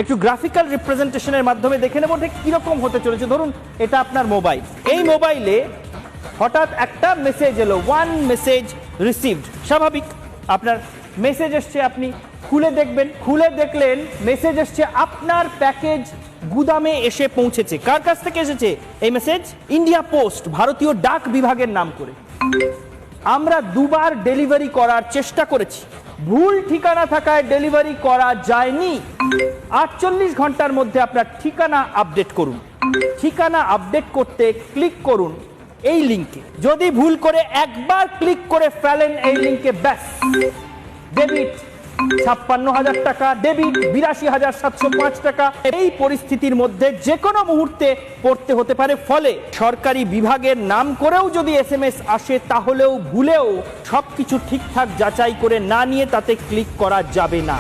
একটু গ্রাফিক্যাল রিপ্রেজেন্টেশনের মাধ্যমে দেখে নেব ঠিক কিরকম হতে চলেছে। ধরুন এটা আপনার মোবাইল, এই মোবাইলে হঠাৎ একটা মেসেজ এলো, ওয়ান মেসেজ রিসিভড। স্বাভাবিক, আপনার মেসেজ এসছে, আপনি খুলে দেখবেন, খুলে দেখলেন মেসেজ এসছে আপনার প্যাকেজ গুদামে এসে পৌঁছেছে। কার কাছ থেকে এসেছে এই মেসেজ? ইন্ডিয়া পোস্ট, ভারতীয় ডাক বিভাগের নাম করে। আমরা দুবার ডেলিভারি করার চেষ্টা করেছি, ভুল ঠিকানা থাকায় ডেলিভারি করা যায়নি। 48 ঘন্টার মধ্যে আপনার ঠিকানা আপডেট করুন। ঠিকানা আপডেট করতে ক্লিক করুন এই লিংকে। যদি ভুল করে একবার ক্লিক করে ফেলেন এই লিংকে, ব্যাস ডেবিট 56,000 টাকা, ডেবিট 82,705 টাকা। এই পরিস্থিতির মধ্যে যে কোনো মুহূর্তে পড়তে হতে পারে। ফলে সরকারি বিভাগের নাম করেও যদি এসএমএস আসে তাহলেও ভুলেও সবকিছু ঠিকঠাক যাচাই করে না নিয়ে তাতে ক্লিক করা যাবে না।